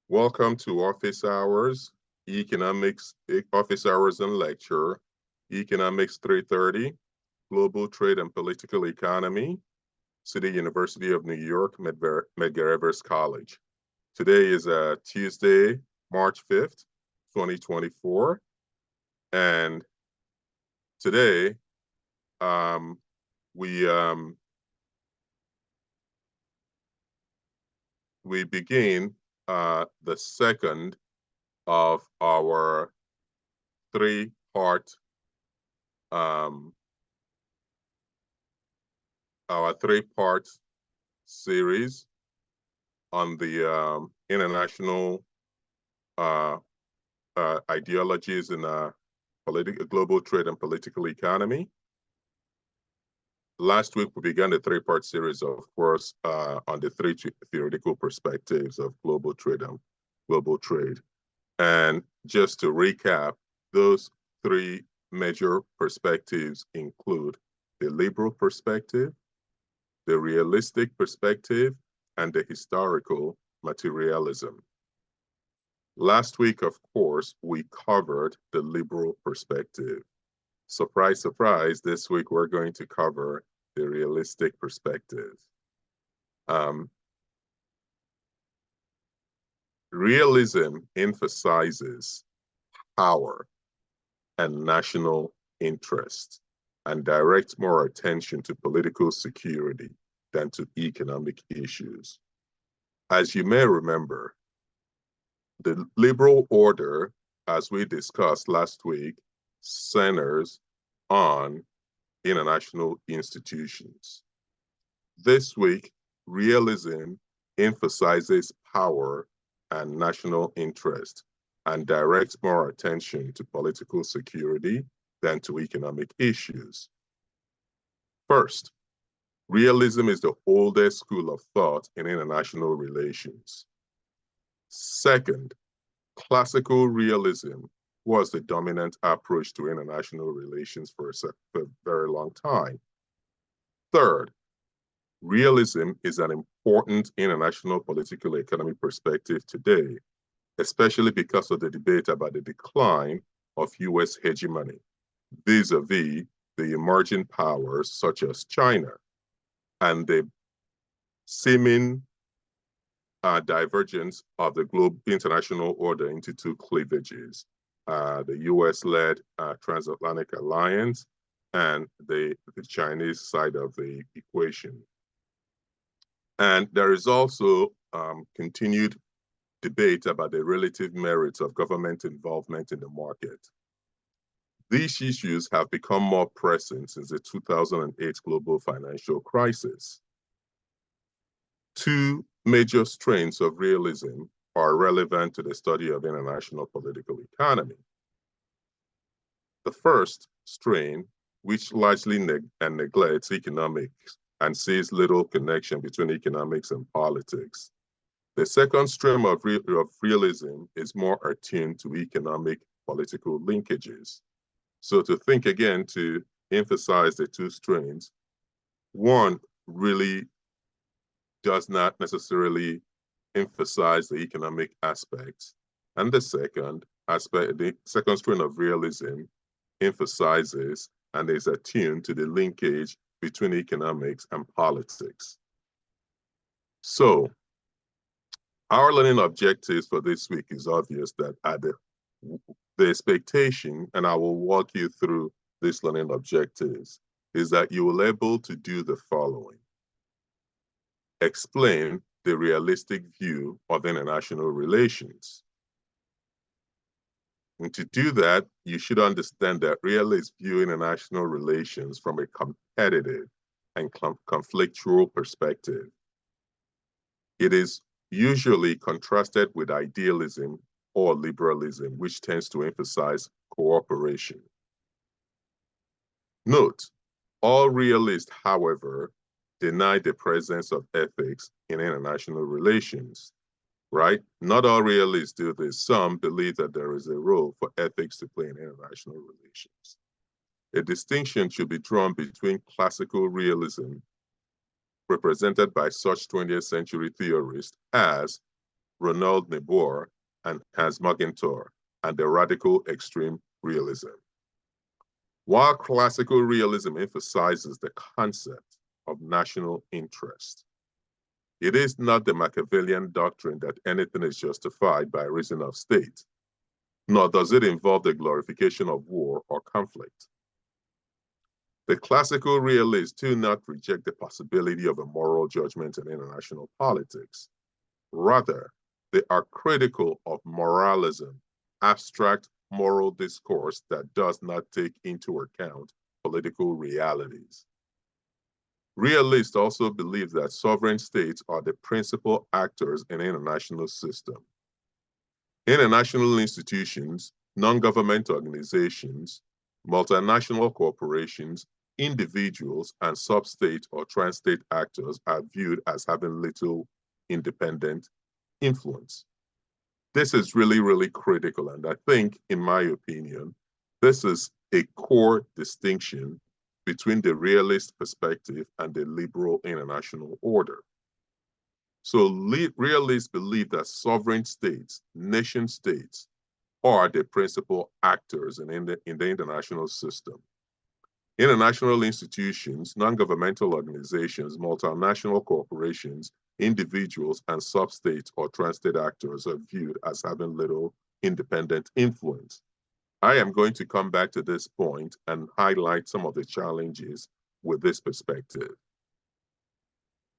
Welcome to Office Hours, Economics, Office Hours and Lecture, Economics 330, Global Trade and Political Economy, City University of New York, Medgar Evers College. Today is Tuesday, March 5th, 2024. And today, we begin the second of our three-part series on the international ideologies in global trade and political economy. Last week, we began the three-part series, of course, on the three theoretical perspectives of global trade and global trade. And just to recap, those three major perspectives include the liberal perspective, the realistic perspective, and the historical materialism. Last week, of course, we covered the liberal perspective. Surprise, surprise, this week we're going to cover the realistic perspective. Realism emphasizes power and national interest and directs more attention to political security than to economic issues. As you may remember, the liberal order, as we discussed last week, centers on international institutions. This week, realism emphasizes power and national interest and directs more attention to political security than to economic issues. First, realism is the oldest school of thought in international relations. Second, classical realism was the dominant approach to international relations for a very long time. Third, realism is an important international political economy perspective today, especially because of the debate about the decline of US hegemony vis-a-vis the emerging powers such as China and the seeming divergence of the global international order into two cleavages, the US-led transatlantic alliance and the Chinese side of the equation. And there is also continued debate about the relative merits of government involvement in the market. These issues have become more pressing since the 2008 global financial crisis. Two major strains of realism are relevant to the study of international political economy. The first strain, which largely neglects economics and sees little connection between economics and politics. The second stream of realism is more attuned to economic political linkages. So to think again, to emphasize the two strains, one really does not necessarily emphasize the economic aspects. And the second aspect, the second strain of realism emphasizes and is attuned to the linkage between economics and politics. So our learning objectives for this week is obvious that at the expectation, and I will walk you through these learning objectives, is that you will be able to do the following. Explain the realistic view of international relations. And to do that, you should understand that realists view international relations from a competitive and conflictual perspective. It is usually contrasted with idealism or liberalism, which tends to emphasize cooperation. Note, all realists, however, deny the presence of ethics in international relations, right? Not all realists do this. Some believe that there is a role for ethics to play in international relations. A distinction should be drawn between classical realism represented by such 20th century theorists as Ronald Niebuhr and Hans Morgenthau, and the radical extreme realism. While classical realism emphasizes the concept of national interest, it is not the Machiavellian doctrine that anything is justified by reason of state, nor does it involve the glorification of war or conflict. The classical realists do not reject the possibility of a moral judgment in international politics. Rather, they are critical of moralism, abstract moral discourse that does not take into account political realities. Realists also believe that sovereign states are the principal actors in the international system. International institutions, non-government organizations, multinational corporations, individuals, and sub-state or trans-state actors are viewed as having little independent influence. This is really, really critical. And I think, in my opinion, this is a core distinction between the realist perspective and the liberal international order. So realists believe that sovereign states, nation states, are the principal actors in the international system. International institutions, non-governmental organizations, multinational corporations, individuals, and sub-state or trans-state actors are viewed as having little independent influence. I am going to come back to this point and highlight some of the challenges with this perspective.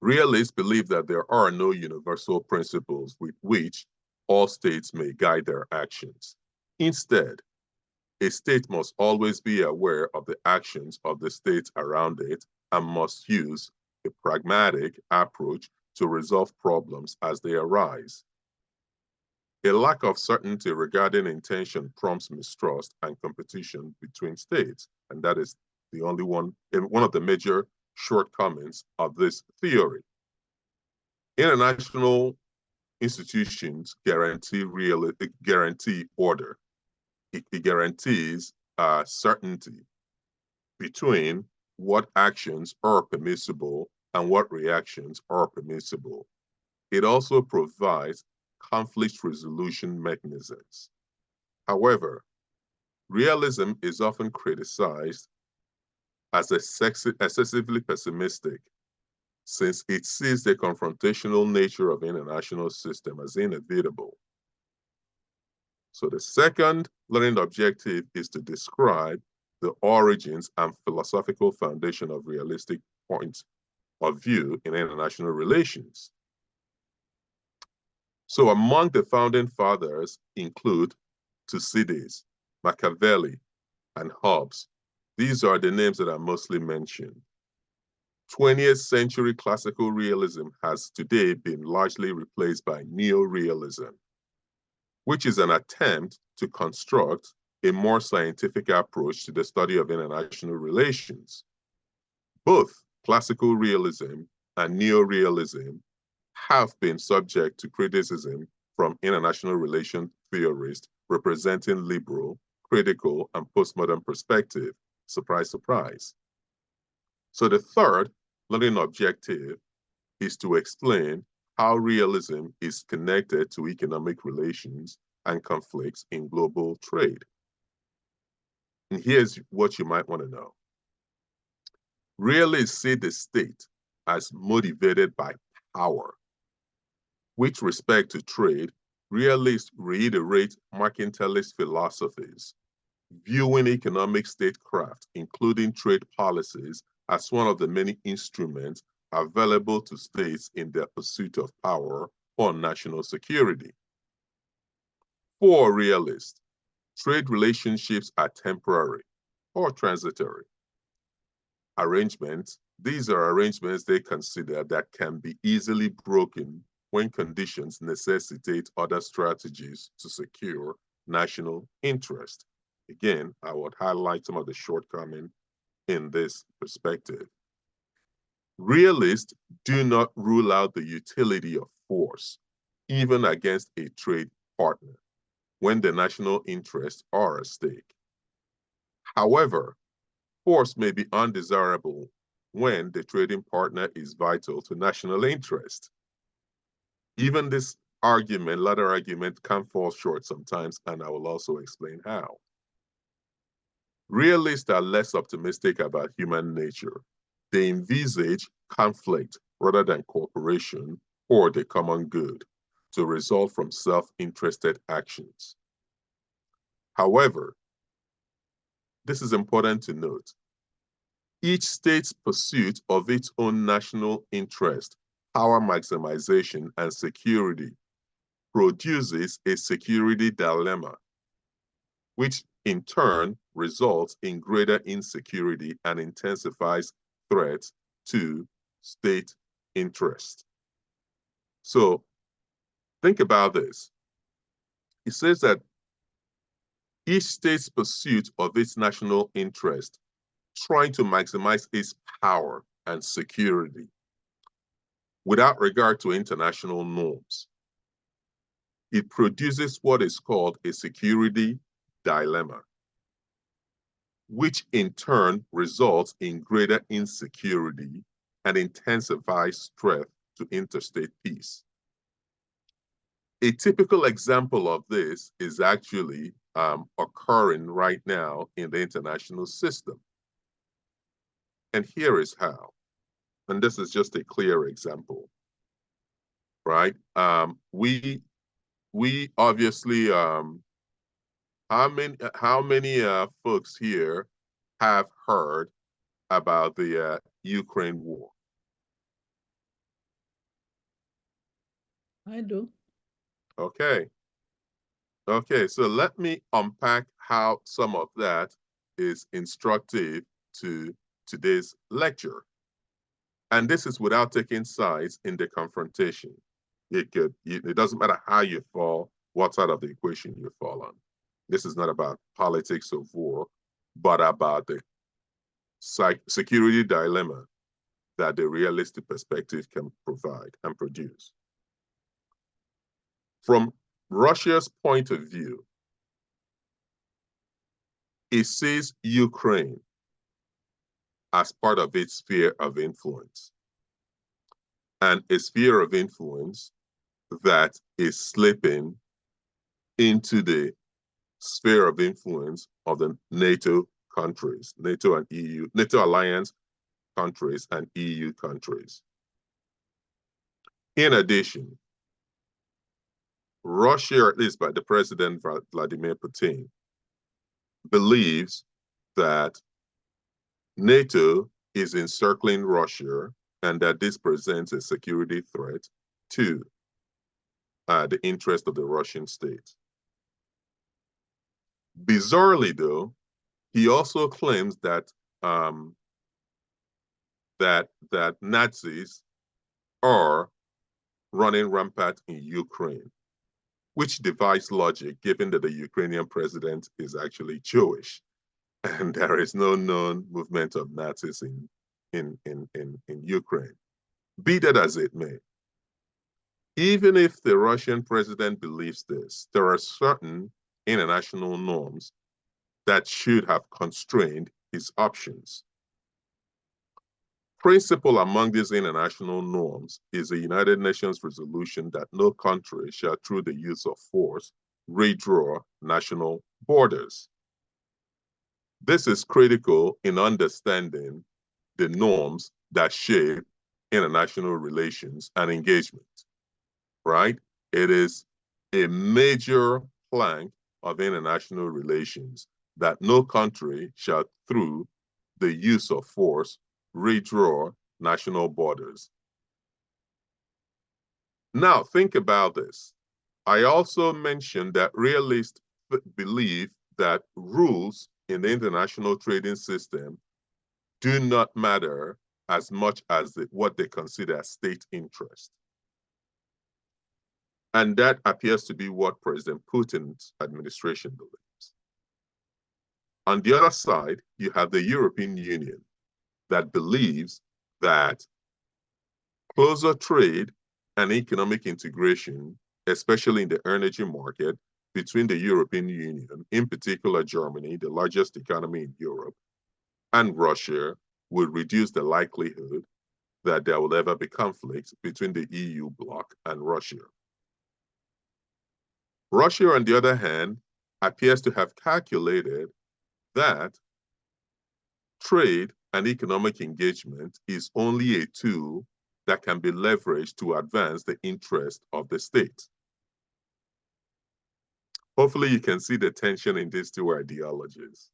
Realists believe that there are no universal principles with which all states may guide their actions. Instead, a state must always be aware of the actions of the states around it and must use a pragmatic approach to resolve problems as they arise. A lack of certainty regarding intention prompts mistrust and competition between states, and that is the only one of the major shortcomings of this theory. International institutions guarantee order. It guarantees certainty between what actions are permissible and what reactions are permissible. It also provides conflict resolution mechanisms. However, realism is often criticized as excessively pessimistic, since it sees the confrontational nature of the international system as inevitable. So the second learning objective is to describe the origins and philosophical foundation of realistic points of view in international relations. So among the founding fathers include Thucydides, Machiavelli, and Hobbes. These are the names that are mostly mentioned. 20th century classical realism has today been largely replaced by neorealism, which is an attempt to construct a more scientific approach to the study of international relations. Both classical realism and neorealism have been subject to criticism from international relations theorists representing liberal, critical, and postmodern perspective. Surprise, surprise. So the third learning objective is to explain how realism is connected to economic relations and conflicts in global trade. And here's what you might want to know. Realists see the state as motivated by power. With respect to trade, realists reiterate mercantilist philosophies, viewing economic statecraft, including trade policies, as one of the many instruments available to states in their pursuit of power or national security. For realists, trade relationships are temporary or transitory arrangements. These are arrangements they consider that can be easily broken when conditions necessitate other strategies to secure national interest. Again, I would highlight some of the shortcomings in this perspective. Realists do not rule out the utility of force, even against a trade partner, when the national interests are at stake. However, force may be undesirable when the trading partner is vital to national interest. Even this latter argument, can fall short sometimes, and I will also explain how. Realists are less optimistic about human nature. They envisage conflict rather than cooperation or the common good to result from self-interested actions. However, this is important to note. Each state's pursuit of its own national interest, power maximization, and security produces a security dilemma, which in turn results in greater insecurity and intensifies threats to state interest. So think about this. It says that each state's pursuit of its national interest, trying to maximize its power and security without regard to international norms, it produces what is called a security dilemma, which in turn results in greater insecurity and intensifies threat to interstate peace. A typical example of this is actually occurring right now in the international system. And here is how. And this is just a clear example, right? We obviously, how many folks here have heard about the Ukraine war? I do. Okay. Okay, so let me unpack how some of that is instructive to today's lecture. And this is without taking sides in the confrontation. It doesn't matter how you fall, what side of the equation you fall on. This is not about politics of war, but about the security dilemma that the realistic perspective can provide and produce. From Russia's point of view, it sees Ukraine as part of its sphere of influence, and a sphere of influence that is slipping into the sphere of influence of the NATO countries, NATO and EU, NATO alliance countries and EU countries. In addition, Russia, at least by the president Vladimir Putin, believes that NATO is encircling Russia and that this presents a security threat to the interest of the Russian state. Bizarrely, though, he also claims that that Nazis are running rampant in Ukraine, which defies logic given that the Ukrainian president is actually Jewish and there is no known movement of Nazis in Ukraine. Be that as it may, even if the Russian president believes this, there are certain international norms that should have constrained his options. Principal among these international norms is the United Nations resolution that no country shall, through the use of force, redraw national borders. This is critical in understanding the norms that shape international relations and engagement, right? It is a major plank of international relations that no country shall, through the use of force, redraw national borders. Now, think about this. I also mentioned that realists believe that rules in the international trading system do not matter as much as what they consider as state interest. And that appears to be what President Putin's administration believes. On the other side, you have the European Union that believes that closer trade and economic integration, especially in the energy market, between the European Union, in particular Germany, the largest economy in Europe, and Russia, would reduce the likelihood that there will ever be conflict between the EU bloc and Russia. Russia, on the other hand, appears to have calculated that trade and economic engagement is only a tool that can be leveraged to advance the interest of the state. Hopefully, you can see the tension in these two ideologies.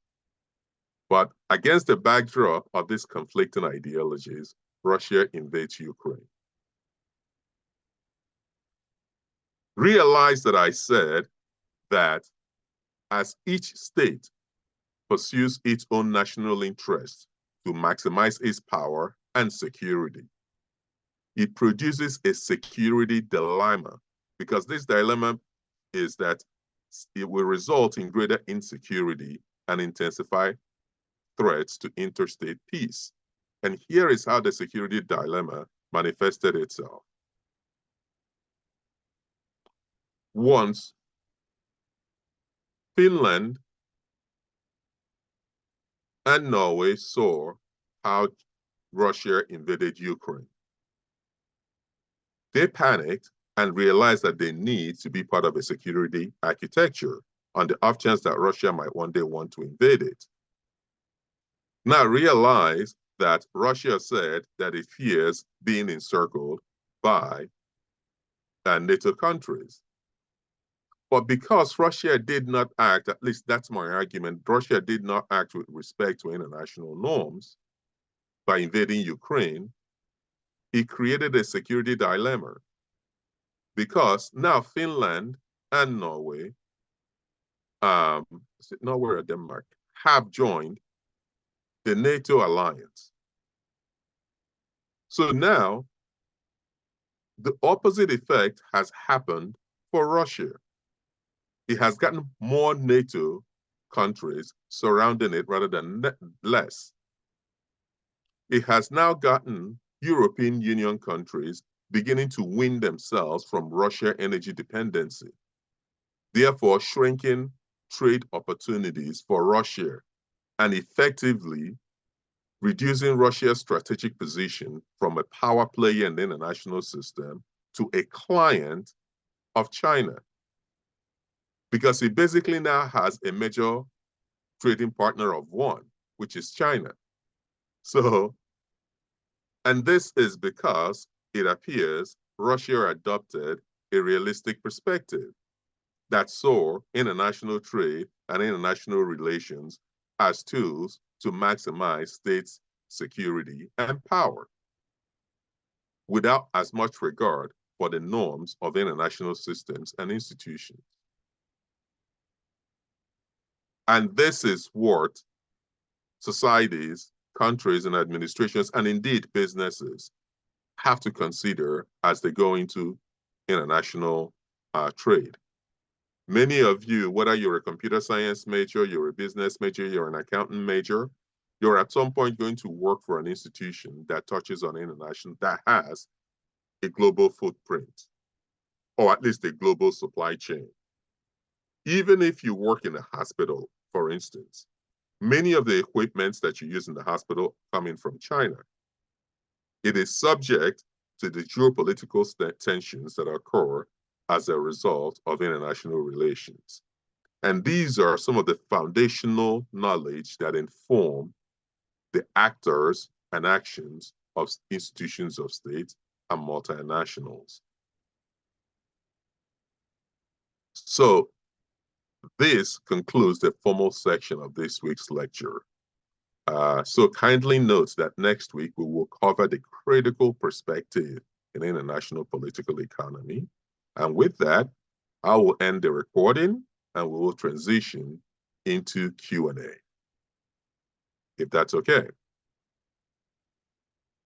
But against the backdrop of these conflicting ideologies, Russia invades Ukraine. Realize that I said that as each state pursues its own national interest to maximize its power and security, it produces a security dilemma, because this dilemma is that it will result in greater insecurity and intensify threats to interstate peace. And here is how the security dilemma manifested itself. Once Finland and Norway saw how Russia invaded Ukraine, they panicked and realized that they need to be part of a security architecture on the off chance that Russia might one day want to invade it. Now realize that Russia said that it fears being encircled by NATO countries. But because Russia did not act, at least that's my argument, Russia did not act with respect to international norms by invading Ukraine, it created a security dilemma. Because now Finland and Norway, Norway or Denmark, have joined the NATO alliance. So now the opposite effect has happened for Russia. It has gotten more NATO countries surrounding it rather than less. It has now gotten European Union countries beginning to wean themselves from Russia energy dependency, therefore shrinking trade opportunities for Russia and effectively reducing Russia's strategic position from a power player in the international system to a client of China. Because it basically now has a major trading partner of one, which is China. So, and this is because it appears Russia adopted a realistic perspective that saw international trade and international relations as tools to maximize states' security and power, without as much regard for the norms of international systems and institutions. And this is what societies, countries, and administrations, and indeed businesses, have to consider as they go into international trade. Many of you, whether you're a computer science major, you're a business major, you're an accountant major, you're at some point going to work for an institution that touches on international, that has a global footprint, or at least a global supply chain. Even if you work in a hospital, for instance, many of the equipments that you use in the hospital come in from China. It is subject to the geopolitical tensions that occur as a result of international relations. And these are some of the foundational knowledge that inform the actors and actions of institutions of state and multinationals. So this concludes the formal section of this week's lecture. So kindly note that next week we will cover the critical perspective in international political economy. And with that, I will end the recording and we will transition into Q&A, if that's okay.